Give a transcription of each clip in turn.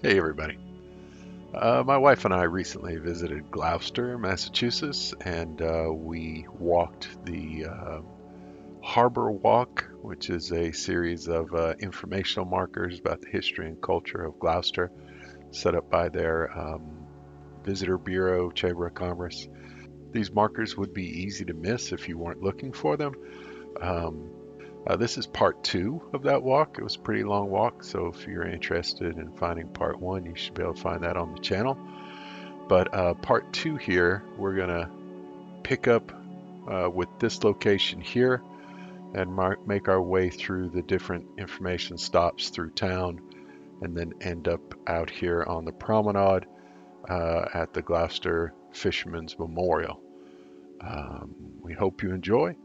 Hey, everybody. My wife and I recently visited Gloucester, Massachusetts, and we walked the Harbor Walk, which is a series of informational markers about the history and culture of Gloucester, set up by their Visitor Bureau, Chamber of Commerce. These markers would be easy to miss if you weren't looking for them. Um, this is part two of that walk. It was a pretty long walk, so if you're interested in finding part one, you should be able to find that on the channel. But part two here, we're going to pick up with this location here and make our way through the different information stops through town and then end up out here on the promenade at the Gloucester Fisherman's Memorial. We hope you enjoy.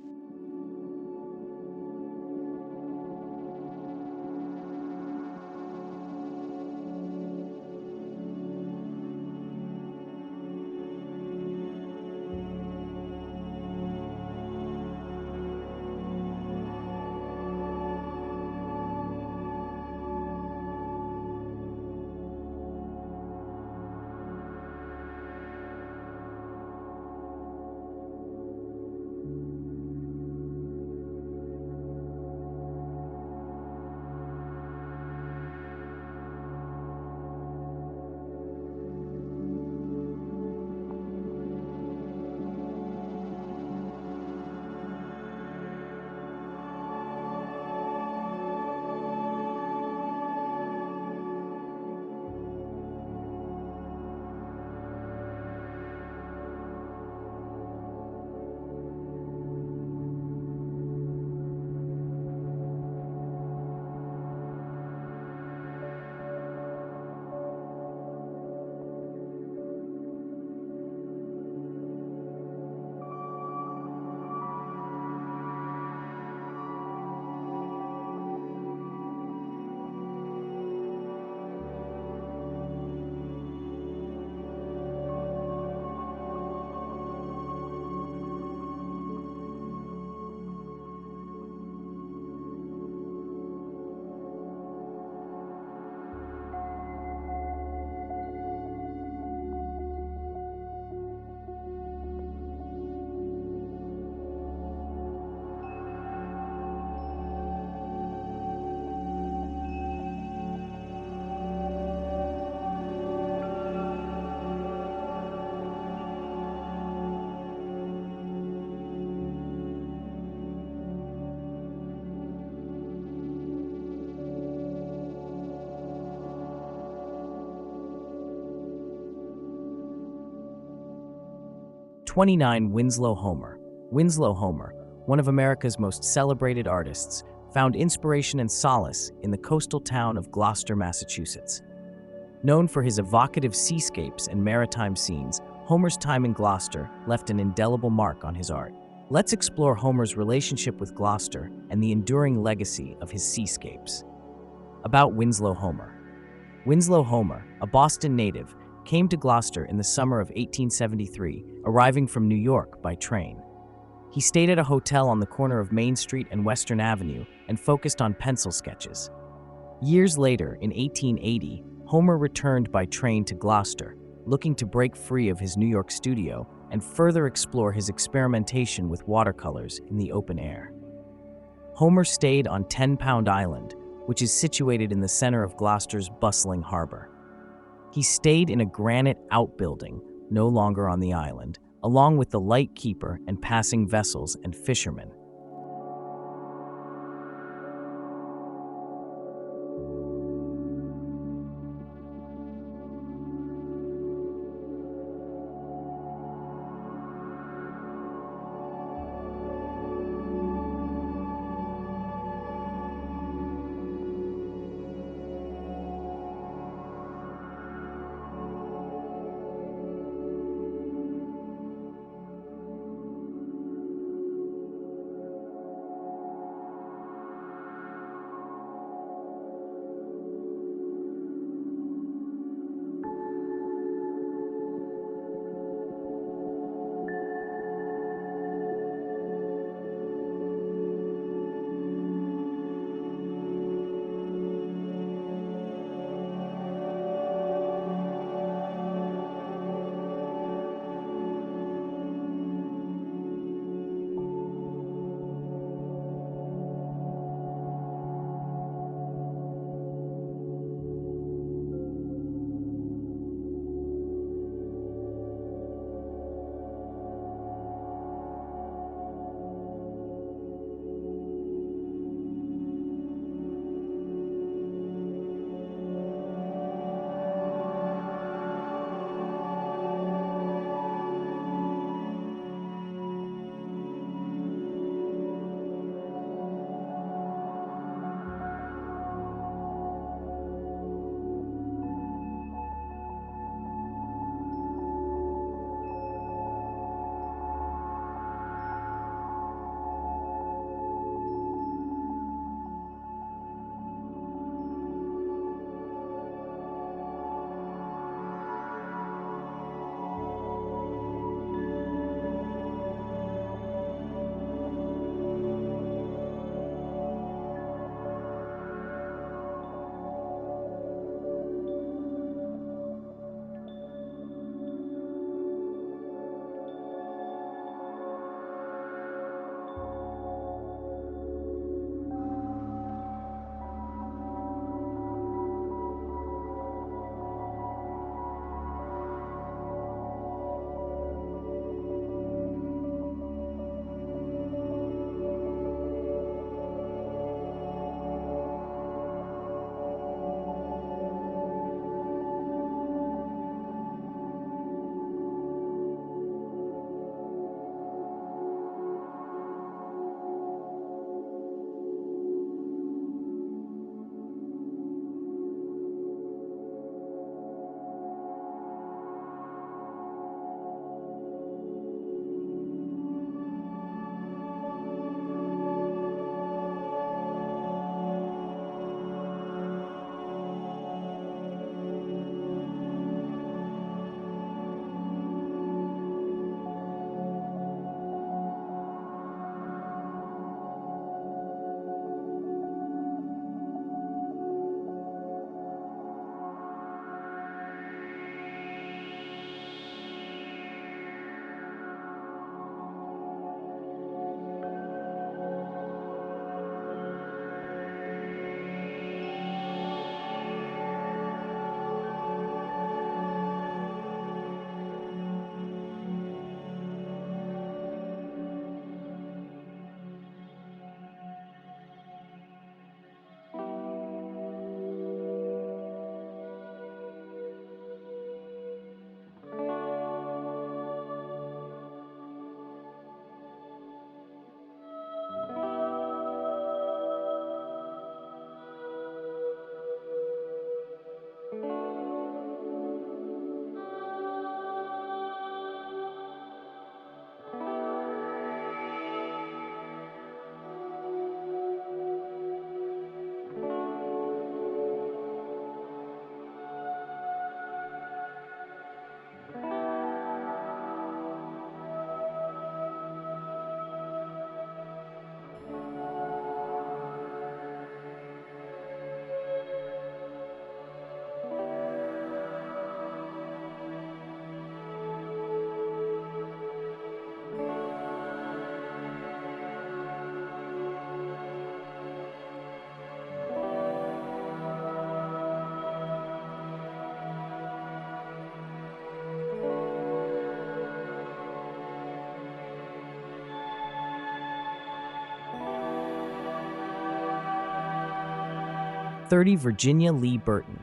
29 Winslow Homer. Winslow Homer, one of America's most celebrated artists, found inspiration and solace in the coastal town of Gloucester, Massachusetts. Known for his evocative seascapes and maritime scenes, Homer's time in Gloucester left an indelible mark on his art. Let's explore Homer's relationship with Gloucester and the enduring legacy of his seascapes. About Winslow Homer. Winslow Homer, a Boston native, came to Gloucester in the summer of 1873, arriving from New York by train. He stayed at a hotel on the corner of Main Street and Western Avenue and focused on pencil sketches. Years later, in 1880, Homer returned by train to Gloucester, looking to break free of his New York studio and further explore his experimentation with watercolors in the open air. Homer stayed on 10-Pound Island, which is situated in the center of Gloucester's bustling harbor. He stayed in a granite outbuilding, no longer on the island, along with the lightkeeper and passing vessels and fishermen. 30. Virginia Lee Burton.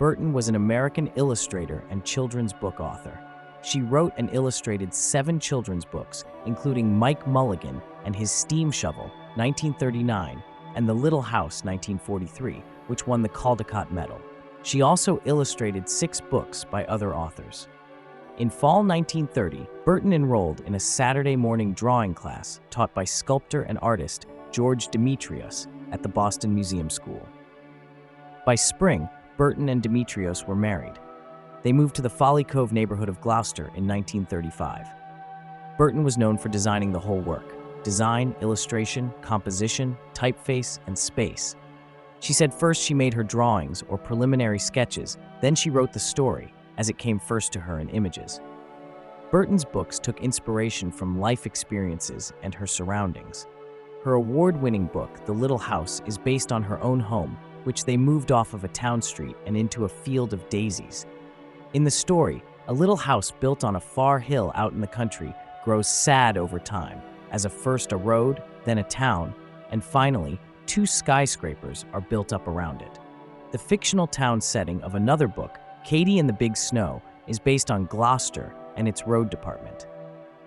Burton was an American illustrator and children's book author. She wrote and illustrated 7 children's books, including Mike Mulligan and his Steam Shovel, 1939, and The Little House, 1943, which won the Caldecott Medal. She also illustrated 6 books by other authors. In fall 1930, Burton enrolled in a Saturday morning drawing class taught by sculptor and artist George Demetrios at the Boston Museum School. By spring, Burton and Demetrios were married. They moved to the Folly Cove neighborhood of Gloucester in 1935. Burton was known for designing the whole work: design, illustration, composition, typeface, and space. She said first she made her drawings or preliminary sketches, then she wrote the story, as it came first to her in images. Burton's books took inspiration from life experiences and her surroundings. Her award-winning book, The Little House, is based on her own home, which they moved off of a town street and into a field of daisies. In the story, a little house built on a far hill out in the country grows sad over time, as first a road, then a town, and finally, 2 skyscrapers are built up around it. The fictional town setting of another book, Katie and the Big Snow, is based on Gloucester and its road department.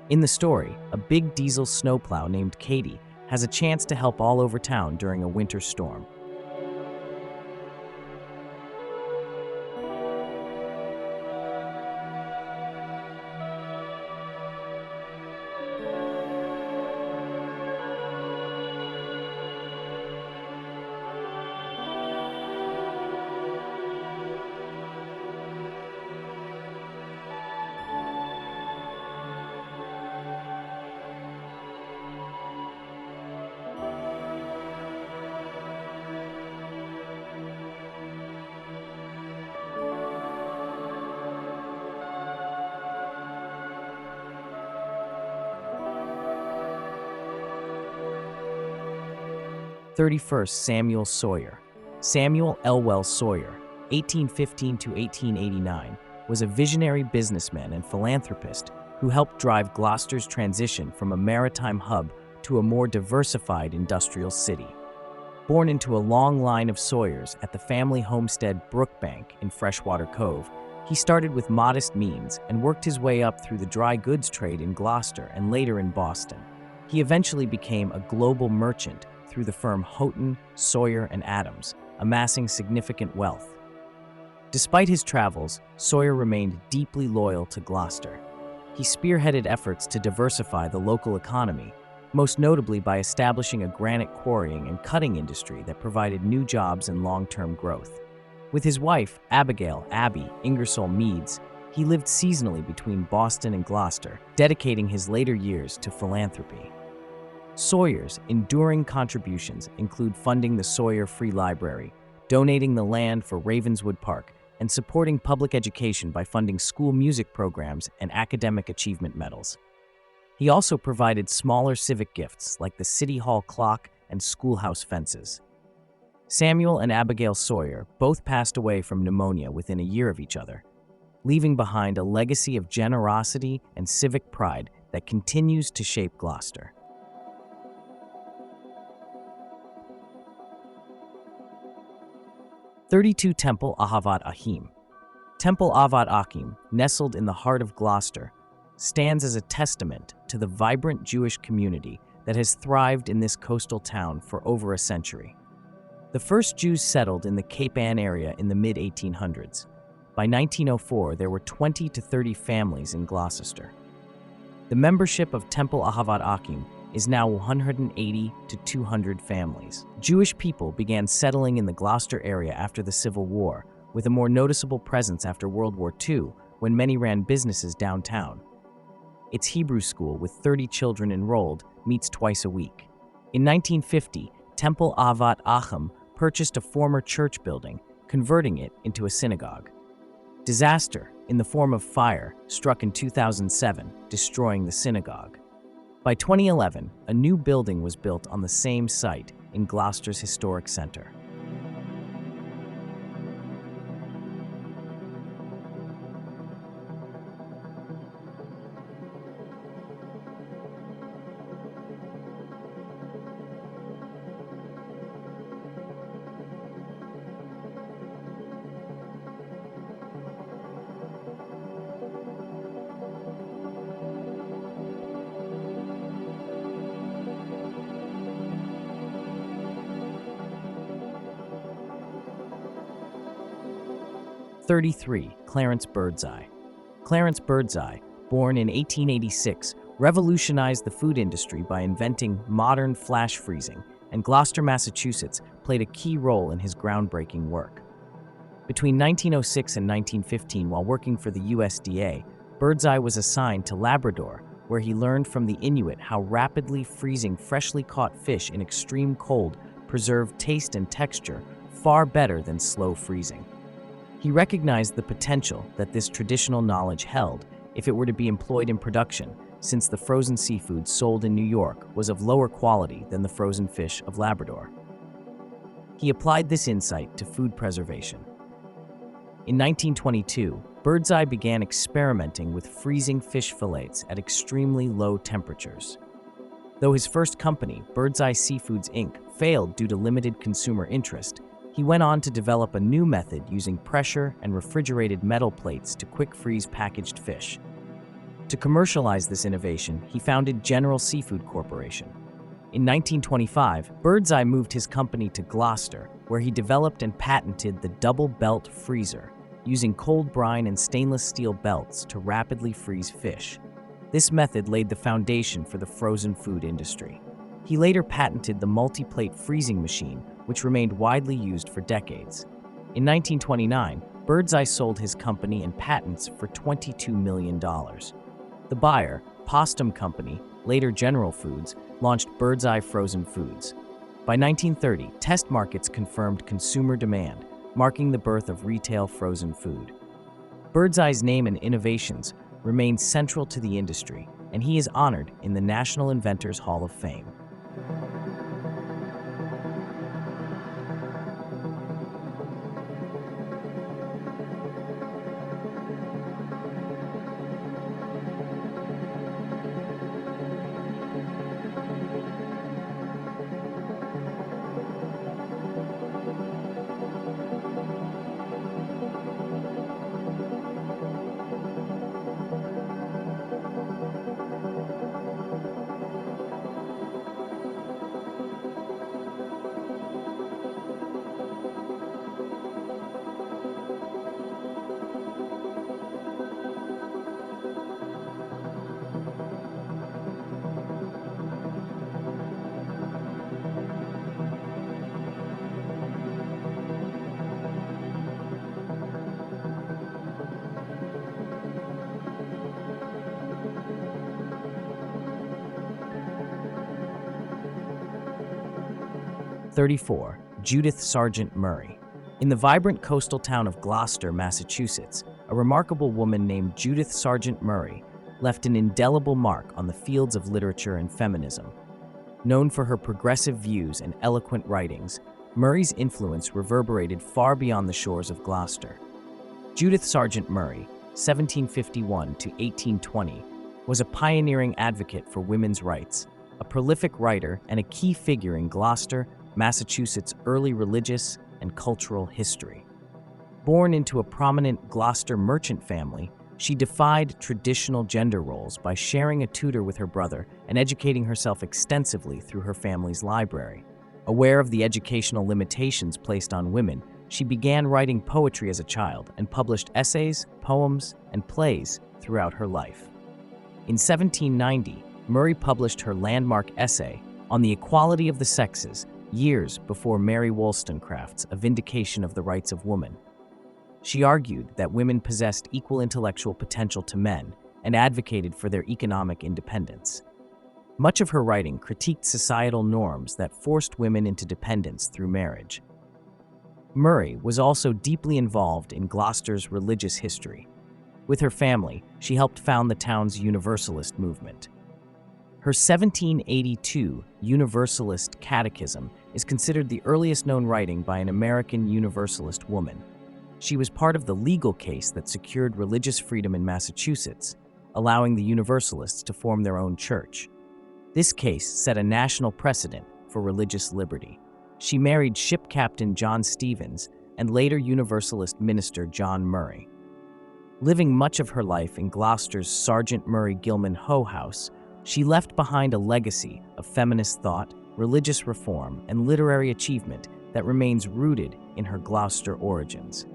In the story, a big diesel snowplow named Katie has a chance to help all over town during a winter storm. Samuel Sawyer. Samuel Elwell Sawyer, 1815 to 1889, was a visionary businessman and philanthropist who helped drive Gloucester's transition from a maritime hub to a more diversified industrial city. Born into a long line of Sawyers at the family homestead Brookbank in Freshwater Cove, he started with modest means and worked his way up through the dry goods trade in Gloucester and later in Boston. He eventually became a global merchant through the firm Houghton, Sawyer, and Adams, amassing significant wealth. Despite his travels, Sawyer remained deeply loyal to Gloucester. He spearheaded efforts to diversify the local economy, most notably by establishing a granite quarrying and cutting industry that provided new jobs and long-term growth. With his wife, Abigail "Abby" Ingersoll Meads, he lived seasonally between Boston and Gloucester, dedicating his later years to philanthropy. Sawyer's enduring contributions include funding the Sawyer Free Library, donating the land for Ravenswood Park, and supporting public education by funding school music programs and academic achievement medals. He also provided smaller civic gifts like the City Hall clock and schoolhouse fences. Samuel and Abigail Sawyer both passed away from pneumonia within a year of each other, leaving behind a legacy of generosity and civic pride that continues to shape Gloucester. 32 Temple Ahavat Achim. Temple Ahavat Achim, nestled in the heart of Gloucester, stands as a testament to the vibrant Jewish community that has thrived in this coastal town for over a century. The first Jews settled in the Cape Ann area in the mid-1800s. By 1904, there were 20 to 30 families in Gloucester. The membership of Temple Ahavat Achim is now 180 to 200 families. Jewish people began settling in the Gloucester area after the Civil War, with a more noticeable presence after World War II, when many ran businesses downtown. Its Hebrew school, with 30 children enrolled, meets twice a week. In 1950, Temple Ahavat Achim purchased a former church building, converting it into a synagogue. Disaster, in the form of fire, struck in 2007, destroying the synagogue. By 2011, a new building was built on the same site in Gloucester's historic center. 33. Clarence Birdseye. Clarence Birdseye, born in 1886, revolutionized the food industry by inventing modern flash freezing, and Gloucester, Massachusetts played a key role in his groundbreaking work. Between 1906 and 1915, while working for the USDA, Birdseye was assigned to Labrador, where he learned from the Inuit how rapidly freezing freshly caught fish in extreme cold preserved taste and texture far better than slow freezing. He recognized the potential that this traditional knowledge held if it were to be employed in production, since the frozen seafood sold in New York was of lower quality than the frozen fish of Labrador. He applied this insight to food preservation. In 1922, Birdseye began experimenting with freezing fish fillets at extremely low temperatures. Though his first company, Birdseye Seafoods Inc., failed due to limited consumer interest, he went on to develop a new method using pressure and refrigerated metal plates to quick freeze packaged fish. To commercialize this innovation, he founded General Seafood Corporation. In 1925, Birdseye moved his company to Gloucester, where he developed and patented the double belt freezer, using cold brine and stainless steel belts to rapidly freeze fish. This method laid the foundation for the frozen food industry. He later patented the multi-plate freezing machine, which remained widely used for decades. In 1929, Birdseye sold his company and patents for $22 million. The buyer, Postum Company, later General Foods, launched Birdseye Frozen Foods. By 1930, test markets confirmed consumer demand, marking the birth of retail frozen food. Birdseye's name and innovations remain central to the industry, and he is honored in the National Inventors Hall of Fame. '34. Judith Sargent Murray. In the vibrant coastal town of Gloucester, Massachusetts, a remarkable woman named Judith Sargent Murray left an indelible mark on the fields of literature and feminism. Known for her progressive views and eloquent writings, Murray's influence reverberated far beyond the shores of Gloucester. Judith Sargent Murray, 1751 to 1820, was a pioneering advocate for women's rights, a prolific writer, and a key figure in Gloucester, Massachusetts' early religious and cultural history. Born into a prominent Gloucester merchant family, she defied traditional gender roles by sharing a tutor with her brother and educating herself extensively through her family's library. Aware of the educational limitations placed on women, she began writing poetry as a child and published essays, poems, and plays throughout her life. In 1790, Murray published her landmark essay on the equality of the sexes, years before Mary Wollstonecraft's A Vindication of the Rights of Woman. She argued that women possessed equal intellectual potential to men and advocated for their economic independence. Much of her writing critiqued societal norms that forced women into dependence through marriage. Murray was also deeply involved in Gloucester's religious history. With her family, she helped found the town's Universalist movement. Her 1782 Universalist Catechism is considered the earliest known writing by an American Universalist woman. She was part of the legal case that secured religious freedom in Massachusetts, allowing the Universalists to form their own church. This case set a national precedent for religious liberty. She married ship captain John Stevens and later Universalist minister John Murray. Living much of her life in Gloucester's Sargent Murray Gilman Hoe House, she left behind a legacy of feminist thought, religious reform, and literary achievement that remains rooted in her Gloucester origins.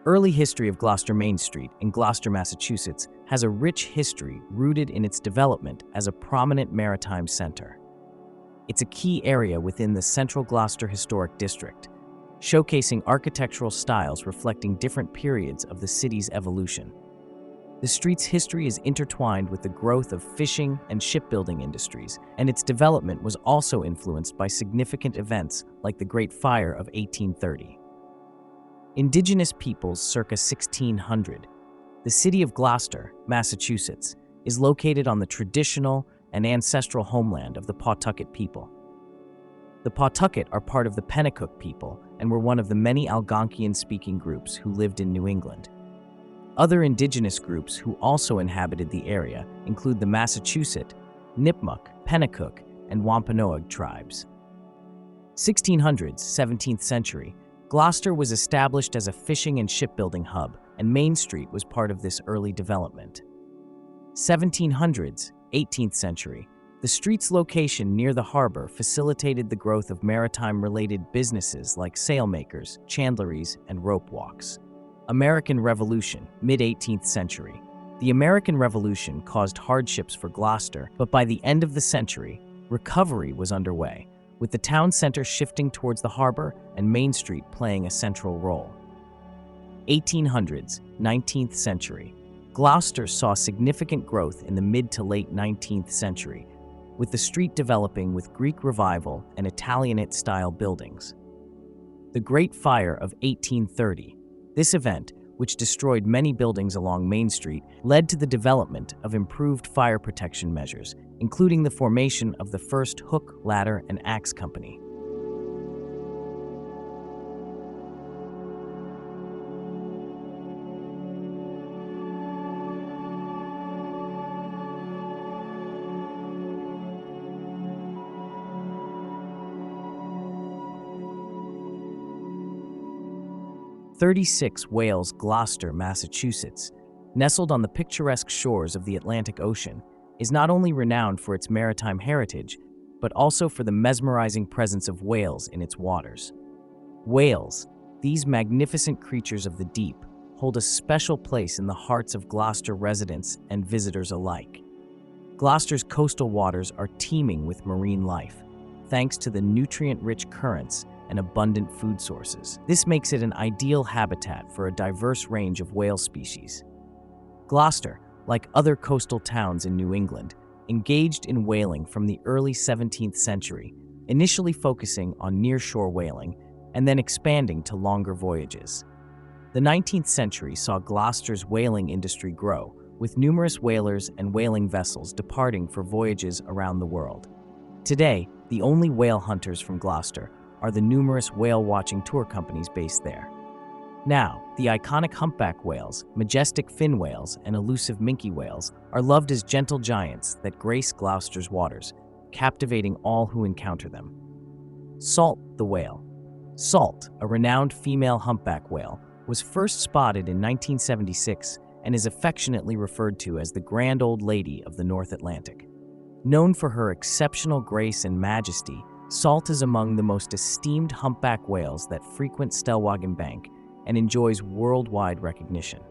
Early history of Gloucester Main Street in Gloucester, Massachusetts has a rich history rooted in its development as a prominent maritime center. It's a key area within the Central Gloucester Historic District, showcasing architectural styles reflecting different periods of the city's evolution. The street's history is intertwined with the growth of fishing and shipbuilding industries, and its development was also influenced by significant events like the Great Fire of 1830. Indigenous peoples circa 1600. The city of Gloucester, Massachusetts, is located on the traditional and ancestral homeland of the Pawtucket people. The Pawtucket are part of the Pennacook people and were one of the many Algonquian-speaking groups who lived in New England. Other indigenous groups who also inhabited the area include the Massachusetts, Nipmuc, Pennacook, and Wampanoag tribes. 1600s, 17th century, Gloucester was established as a fishing and shipbuilding hub, and Main Street was part of this early development. 1700s, 18th century, the street's location near the harbor facilitated the growth of maritime-related businesses like sailmakers, chandleries, and rope walks. American Revolution, mid-18th century. The American Revolution caused hardships for Gloucester, but by the end of the century, recovery was underway, with the town center shifting towards the harbor and Main Street playing a central role. 1800s, 19th century. Gloucester saw significant growth in the mid to late 19th century, with the street developing with Greek Revival and Italianate-style buildings. The Great Fire of 1830. This event, which destroyed many buildings along Main Street, led to the development of improved fire protection measures, including the formation of the first hook, ladder, and axe company. .36 Wales, Gloucester, Massachusetts, nestled on the picturesque shores of the Atlantic Ocean, is not only renowned for its maritime heritage, but also for the mesmerizing presence of whales in its waters. Whales, these magnificent creatures of the deep, hold a special place in the hearts of Gloucester residents and visitors alike. Gloucester's coastal waters are teeming with marine life, thanks to the nutrient-rich currents and abundant food sources. This makes it an ideal habitat for a diverse range of whale species. Gloucester, like other coastal towns in New England, engaged in whaling from the early 17th century, initially focusing on nearshore whaling and then expanding to longer voyages. The 19th century saw Gloucester's whaling industry grow, with numerous whalers and whaling vessels departing for voyages around the world. Today, the only whale hunters from Gloucester are the numerous whale-watching tour companies based there. Now, the iconic humpback whales, majestic fin whales, and elusive minke whales are loved as gentle giants that grace Gloucester's waters, captivating all who encounter them. Salt the whale. Salt, a renowned female humpback whale, was first spotted in 1976 and is affectionately referred to as the Grand Old Lady of the North Atlantic. Known for her exceptional grace and majesty, Salt is among the most esteemed humpback whales that frequent Stellwagen Bank and enjoys worldwide recognition.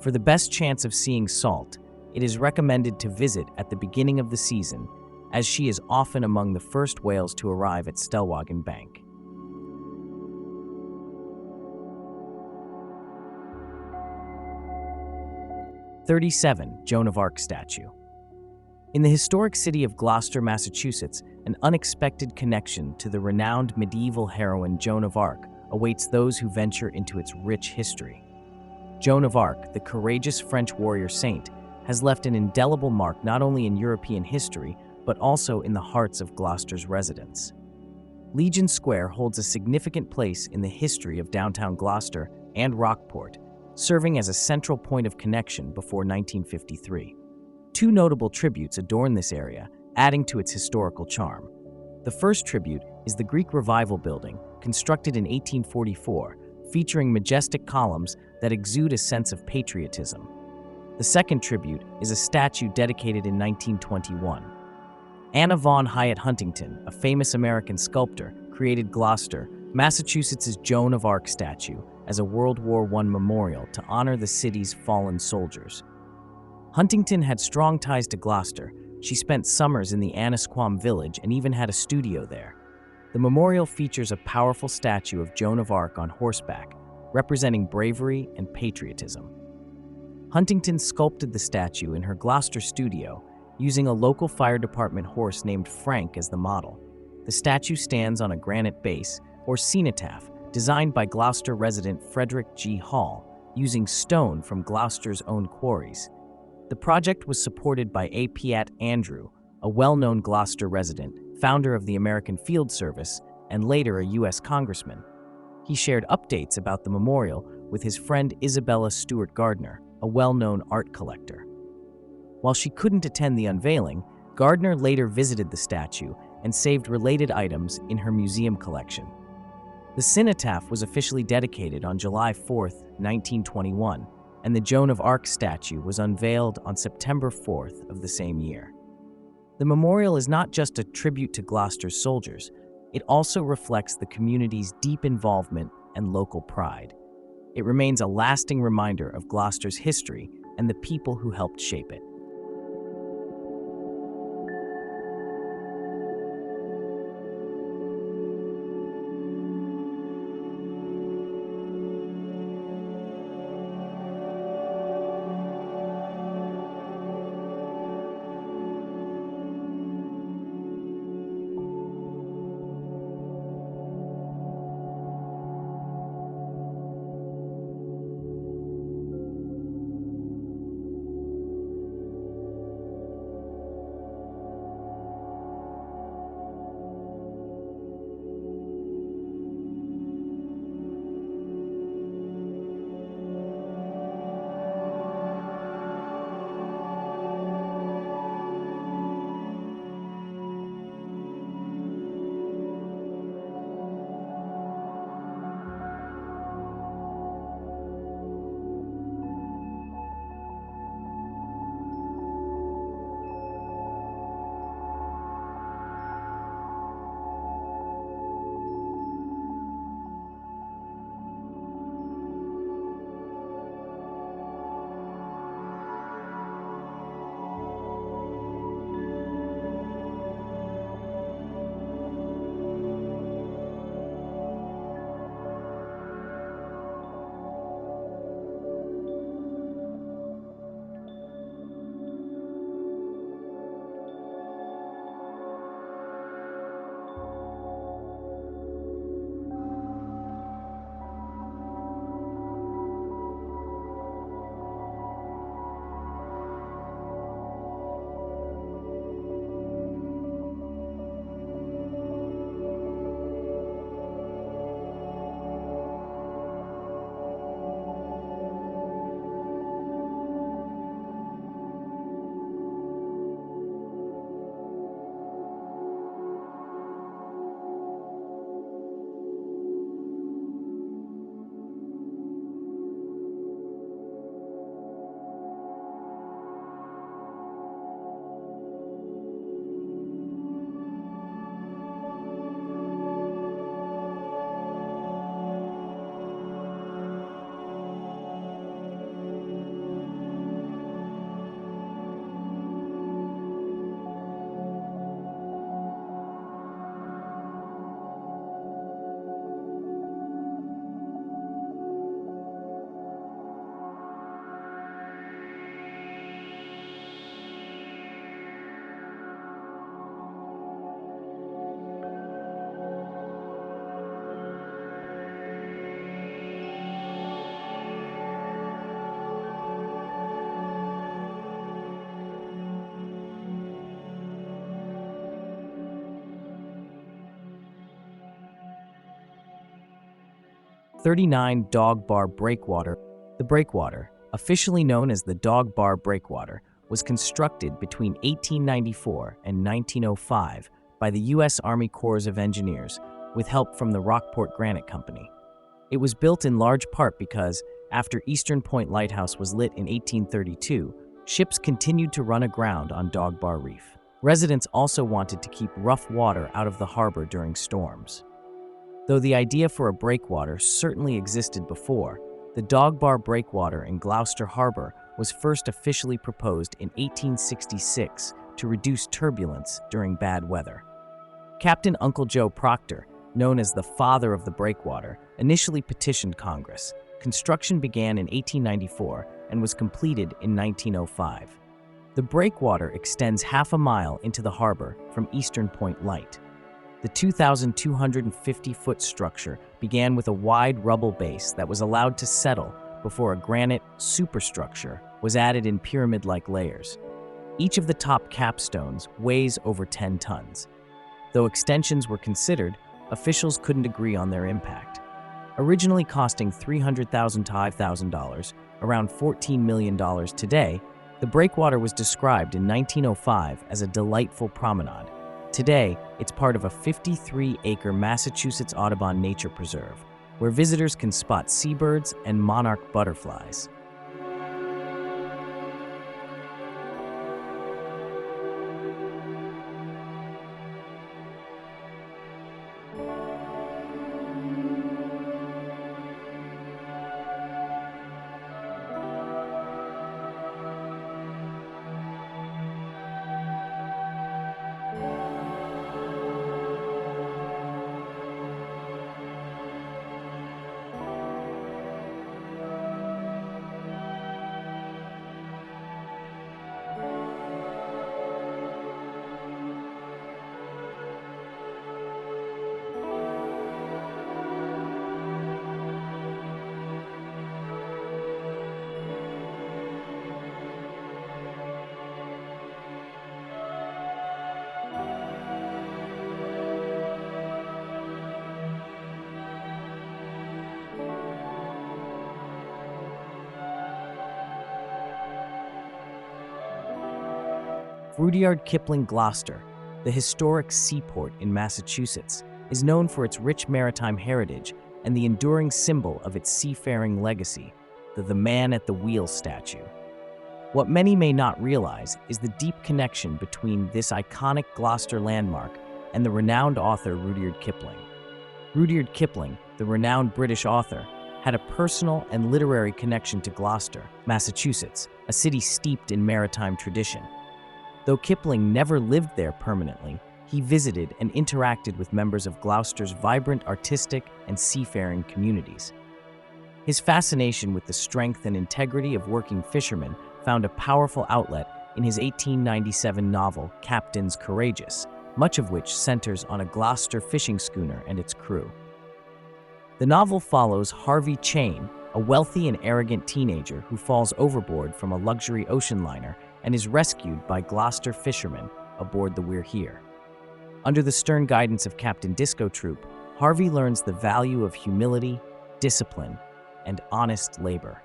For the best chance of seeing Salt, it is recommended to visit at the beginning of the season, as she is often among the first whales to arrive at Stellwagen Bank. .37 Joan of Arc statue. In the historic city of Gloucester, Massachusetts, an unexpected connection to the renowned medieval heroine Joan of Arc awaits those who venture into its rich history. Joan of Arc, the courageous French warrior saint, has left an indelible mark not only in European history, but also in the hearts of Gloucester's residents. Legion Square holds a significant place in the history of downtown Gloucester and Rockport, serving as a central point of connection before 1953. Two notable tributes adorn this area, adding to its historical charm. The first tribute is the Greek Revival building, constructed in 1844, featuring majestic columns that exude a sense of patriotism. The second tribute is a statue dedicated in 1921. Anna Von Hyatt Huntington, a famous American sculptor, created Gloucester, Massachusetts' Joan of Arc statue, as a World War I memorial to honor the city's fallen soldiers. Huntington had strong ties to Gloucester. She spent summers in the Annisquam village and even had a studio there. The memorial features a powerful statue of Joan of Arc on horseback, representing bravery and patriotism. Huntington sculpted the statue in her Gloucester studio, using a local fire department horse named Frank as the model. The statue stands on a granite base, or cenotaph, designed by Gloucester resident Frederick G. Hall, using stone from Gloucester's own quarries. The project was supported by A. Piat Andrew, a well-known Gloucester resident, founder of the American Field Service, and later a U.S. congressman. He shared updates about the memorial with his friend Isabella Stewart Gardner, a well-known art collector. While she couldn't attend the unveiling, Gardner later visited the statue and saved related items in her museum collection. The cenotaph was officially dedicated on July 4, 1921, and the Joan of Arc statue was unveiled on September 4th of the same year. The memorial is not just a tribute to Gloucester's soldiers, it also reflects the community's deep involvement and local pride. It remains a lasting reminder of Gloucester's history and the people who helped shape it. "39 Dog Bar Breakwater." The Breakwater, officially known as the Dog Bar Breakwater, was constructed between 1894 and 1905 by the U.S. Army Corps of Engineers with help from the Rockport Granite Company. It was built in large part because, after Eastern Point Lighthouse was lit in 1832, ships continued to run aground on Dog Bar Reef. Residents also wanted to keep rough water out of the harbor during storms. Though the idea for a breakwater certainly existed before, the dog bar breakwater in Gloucester Harbor was first officially proposed in 1866 to reduce turbulence during bad weather. Captain Uncle Joe Proctor, known as the father of the breakwater, initially petitioned Congress. Construction began in 1894 and was completed in 1905. The breakwater extends half a mile into the harbor from Eastern Point Light. The 2,250-foot structure began with a wide rubble base that was allowed to settle before a granite superstructure was added in pyramid-like layers. Each of the top capstones weighs over 10 tons. Though extensions were considered, officials couldn't agree on their impact. Originally costing $300,000 to $5,000, around $14 million today, the breakwater was described in 1905 as a delightful promenade. Today, it's part of a 53-acre Massachusetts Audubon Nature Preserve, where visitors can spot seabirds and monarch butterflies. Rudyard Kipling Gloucester, the historic seaport in Massachusetts, is known for its rich maritime heritage and the enduring symbol of its seafaring legacy, the Man at the Wheel statue. What many may not realize is the deep connection between this iconic Gloucester landmark and the renowned author Rudyard Kipling. Rudyard Kipling, the renowned British author, had a personal and literary connection to Gloucester, Massachusetts, a city steeped in maritime tradition. Though Kipling never lived there permanently, he visited and interacted with members of Gloucester's vibrant artistic and seafaring communities. His fascination with the strength and integrity of working fishermen found a powerful outlet in his 1897 novel, Captains Courageous, much of which centers on a Gloucester fishing schooner and its crew. The novel follows Harvey Cheyne, a wealthy and arrogant teenager who falls overboard from a luxury ocean liner and is rescued by Gloucester fishermen aboard the We're Here. Under the stern guidance of Captain Disco Troop, Harvey learns the value of humility, discipline, and honest labor.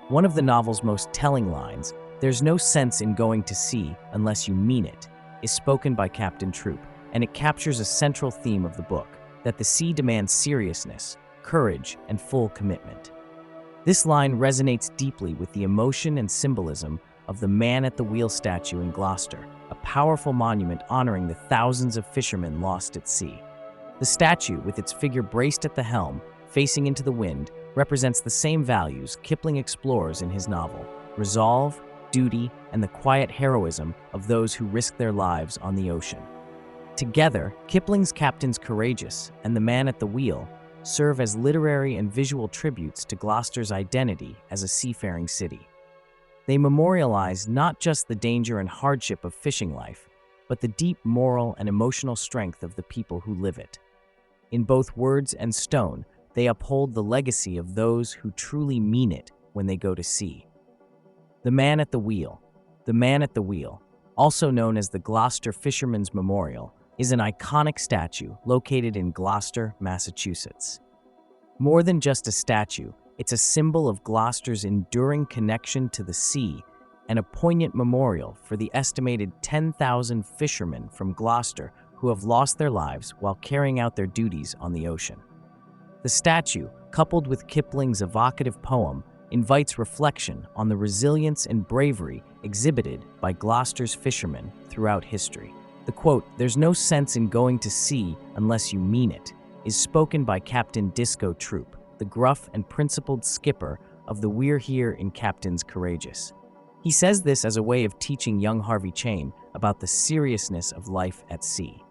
One of the novel's most telling lines, "There's no sense in going to sea unless you mean it," is spoken by Captain Troop, and it captures a central theme of the book, that the sea demands seriousness, courage, and full commitment. This line resonates deeply with the emotion and symbolism of the Man at the Wheel statue in Gloucester, a powerful monument honoring the thousands of fishermen lost at sea. The statue, with its figure braced at the helm, facing into the wind, represents the same values Kipling explores in his novel: resolve, duty, and the quiet heroism of those who risk their lives on the ocean. Together, Kipling's Captains Courageous and The Man at the Wheel serve as literary and visual tributes to Gloucester's identity as a seafaring city. They memorialize not just the danger and hardship of fishing life, but the deep moral and emotional strength of the people who live it. In both words and stone, they uphold the legacy of those who truly mean it when they go to sea. The Man at the Wheel. The Man at the Wheel, also known as the Gloucester Fisherman's Memorial, is an iconic statue located in Gloucester, Massachusetts. More than just a statue, it's a symbol of Gloucester's enduring connection to the sea and a poignant memorial for the estimated 10,000 fishermen from Gloucester who have lost their lives while carrying out their duties on the ocean. The statue, coupled with Kipling's evocative poem, invites reflection on the resilience and bravery exhibited by Gloucester's fishermen throughout history. The quote, "There's no sense in going to sea unless you mean it," is spoken by Captain Disco Troop, the gruff and principled skipper of the We're Here in Captains Courageous. He says this as a way of teaching young Harvey Chain about the seriousness of life at sea.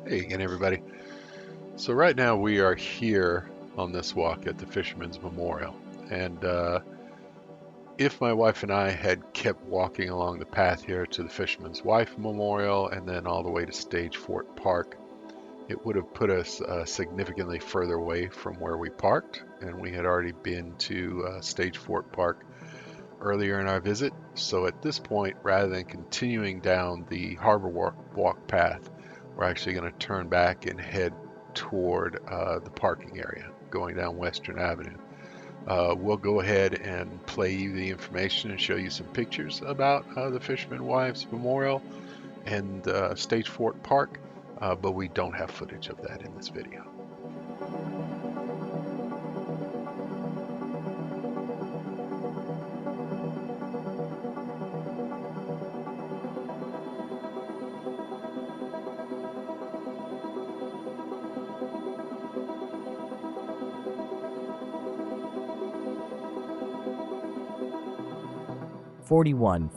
Hey again, everybody. So right now we are here on this walk at the Fisherman's Memorial. And if my wife and I had kept walking along the path here to the Fisherman's Wife Memorial and then all the way to Stage Fort Park, it would have put us significantly further away from where we parked. And we had already been to Stage Fort Park earlier in our visit. So at this point, rather than continuing down the Harbor Walk path, we're actually going to turn back and head toward the parking area, going down Western Avenue. We'll go ahead and play you the information and show you some pictures about the Fisherman Wives Memorial and Stage Fort Park, but we don't have footage of that in this video.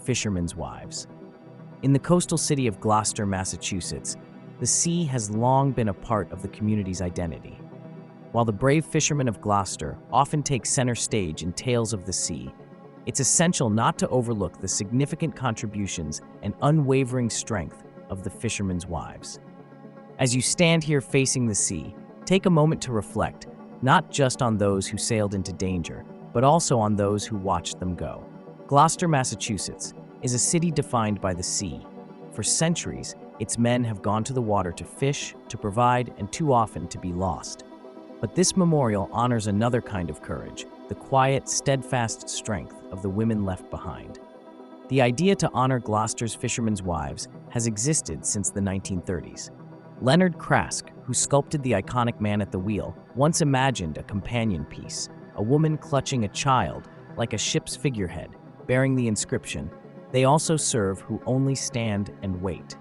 Fishermen's Wives. In the coastal city of Gloucester, Massachusetts, the sea has long been a part of the community's identity. While the brave fishermen of Gloucester often take center stage in tales of the sea, it's essential not to overlook the significant contributions and unwavering strength of the fishermen's wives. As you stand here facing the sea, take a moment to reflect, not just on those who sailed into danger, but also on those who watched them go. Gloucester, Massachusetts, is a city defined by the sea. For centuries, its men have gone to the water to fish, to provide, and too often to be lost. But this memorial honors another kind of courage, the quiet, steadfast strength of the women left behind. The idea to honor Gloucester's fishermen's wives has existed since the 1930s. Leonard Krask, who sculpted the iconic Man at the Wheel, once imagined a companion piece, a woman clutching a child like a ship's figurehead, bearing the inscription, "They also serve who only stand and wait."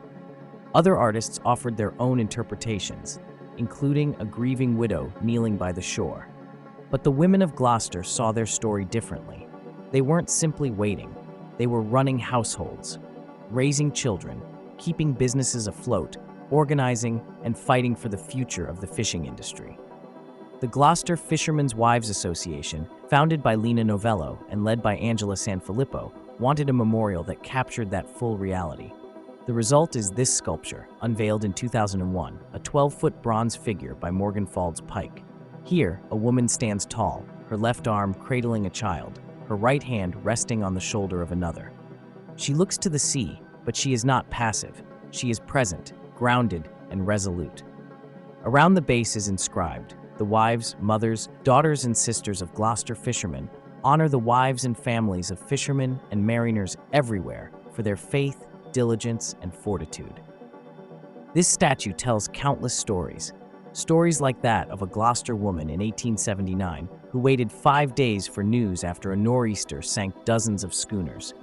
Other artists offered their own interpretations, including a grieving widow kneeling by the shore. But the women of Gloucester saw their story differently. They weren't simply waiting. They were running households, raising children, keeping businesses afloat, organizing, and fighting for the future of the fishing industry. The Gloucester Fishermen's Wives Association, founded by Lena Novello and led by Angela Sanfilippo, wanted a memorial that captured that full reality. The result is this sculpture, unveiled in 2001, a 12-foot bronze figure by Morgan Fald's Pike. Here, a woman stands tall, her left arm cradling a child, her right hand resting on the shoulder of another. She looks to the sea, but she is not passive. She is present, grounded, and resolute. Around the base is inscribed, "The wives, mothers, daughters, and sisters of Gloucester fishermen honor the wives and families of fishermen and mariners everywhere for their faith, diligence, and fortitude." This statue tells countless stories. Stories like that of a Gloucester woman in 1879 who waited 5 days for news after a nor'easter sank dozens of schooners.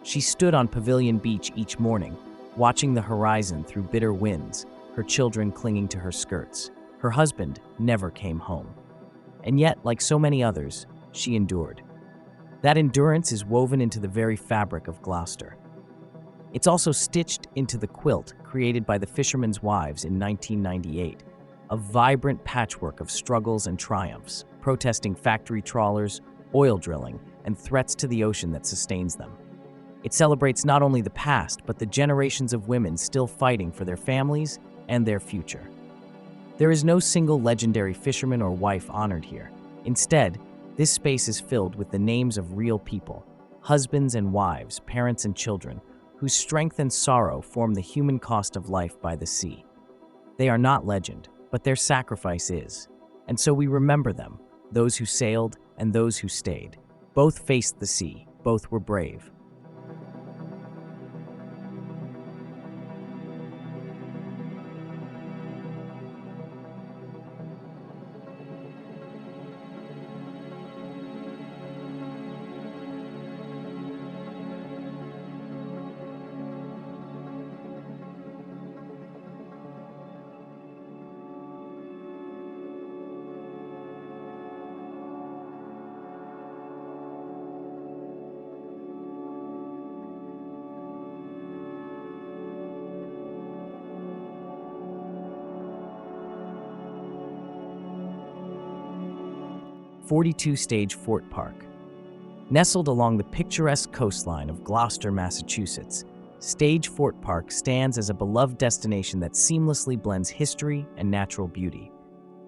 She stood on Pavilion Beach each morning, watching the horizon through bitter winds, her children clinging to her skirts. Her husband never came home. And yet, like so many others, she endured. That endurance is woven into the very fabric of Gloucester. It's also stitched into the quilt created by the Fishermen's Wives in 1998, a vibrant patchwork of struggles and triumphs, protesting factory trawlers, oil drilling, and threats to the ocean that sustains them. It celebrates not only the past, but the generations of women still fighting for their families and their future. There is no single legendary fisherman or wife honored here. Instead, This space is filled with the names of real people, husbands and wives, parents and children, whose strength and sorrow form the human cost of life by the sea. They are not legend, but their sacrifice is. And so we remember them, those who sailed and those who stayed. Both faced the sea, both were brave. .42-stage Fort Park. Nestled along the picturesque coastline of Gloucester, Massachusetts, Stage Fort Park stands as a beloved destination that seamlessly blends history and natural beauty.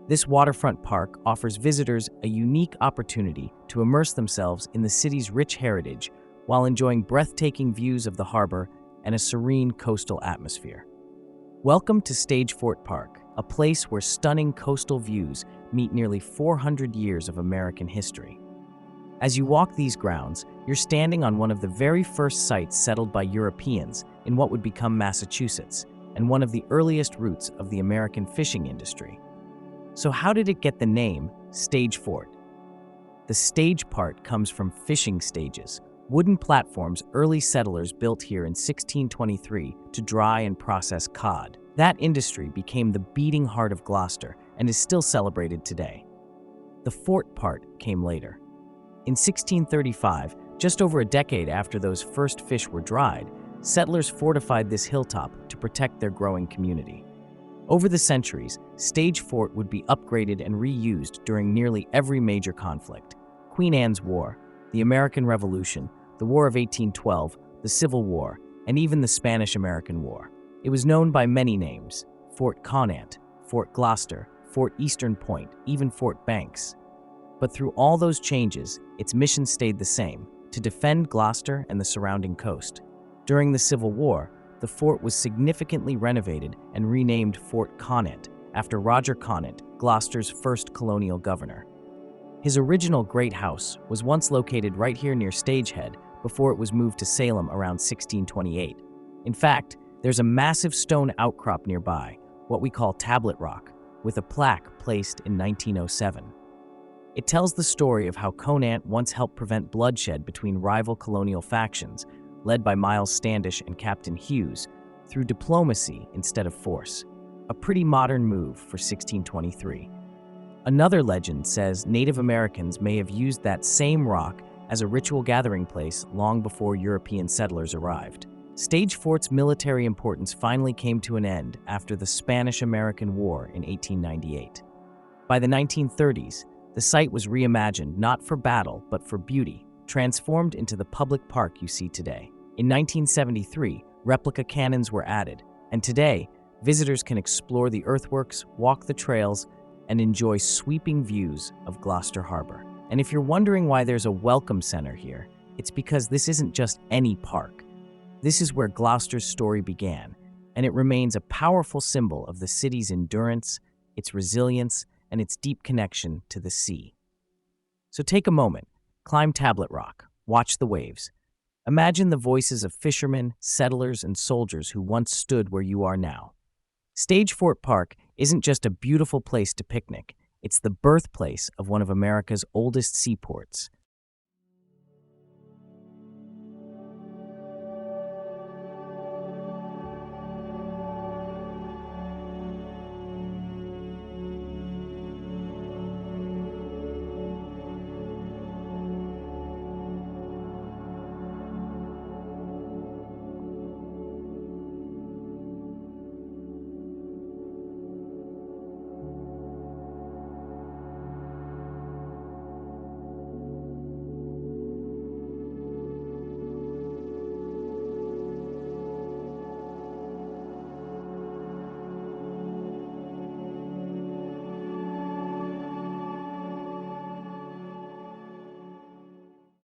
This waterfront park offers visitors a unique opportunity to immerse themselves in the city's rich heritage while enjoying breathtaking views of the harbor and a serene coastal atmosphere. Welcome to Stage Fort Park, a place where stunning coastal views meet nearly 400 years of American history. As you walk these grounds, you're standing on one of the very first sites settled by Europeans in what would become Massachusetts, and one of the earliest roots of the American fishing industry. So how did it get the name Stage Fort? The stage part comes from fishing stages, wooden platforms early settlers built here in 1623 to dry and process cod. That industry became the beating heart of Gloucester and is still celebrated today. The fort part came later. In 1635, just over a decade after those first fish were dried, settlers fortified this hilltop to protect their growing community. Over the centuries, Stage Fort would be upgraded and reused during nearly every major conflict: Queen Anne's War, the American Revolution, the War of 1812, the Civil War, and even the Spanish-American War. It was known by many names: Fort Connaught, Fort Gloucester, Fort Eastern Point, even Fort Banks. But through all those changes, its mission stayed the same: to defend Gloucester and the surrounding coast. During the Civil War, the fort was significantly renovated and renamed Fort Connaught after Roger Connaught, Gloucester's first colonial governor. His original Great House was once located right here near Stagehead before it was moved to Salem around 1628. In fact, there's a massive stone outcrop nearby, what we call Tablet Rock, with a plaque placed in 1907. It tells the story of how Connaught once helped prevent bloodshed between rival colonial factions, led by Miles Standish and Captain Hughes, through diplomacy instead of force. A pretty modern move for 1623. Another legend says Native Americans may have used that same rock as a ritual gathering place long before European settlers arrived. Stage Fort's military importance finally came to an end after the Spanish-American War in 1898. By the 1930s, the site was reimagined not for battle but for beauty, transformed into the public park you see today. In 1973, replica cannons were added, and today, visitors can explore the earthworks, walk the trails, and enjoy sweeping views of Gloucester Harbor. And if you're wondering why there's a welcome center here, it's because this isn't just any park. This is where Gloucester's story began, and it remains a powerful symbol of the city's endurance, its resilience, and its deep connection to the sea. So take a moment, climb Tablet Rock, watch the waves. Imagine the voices of fishermen, settlers, and soldiers who once stood where you are now. Stage Fort Park isn't just a beautiful place to picnic, it's the birthplace of one of America's oldest seaports.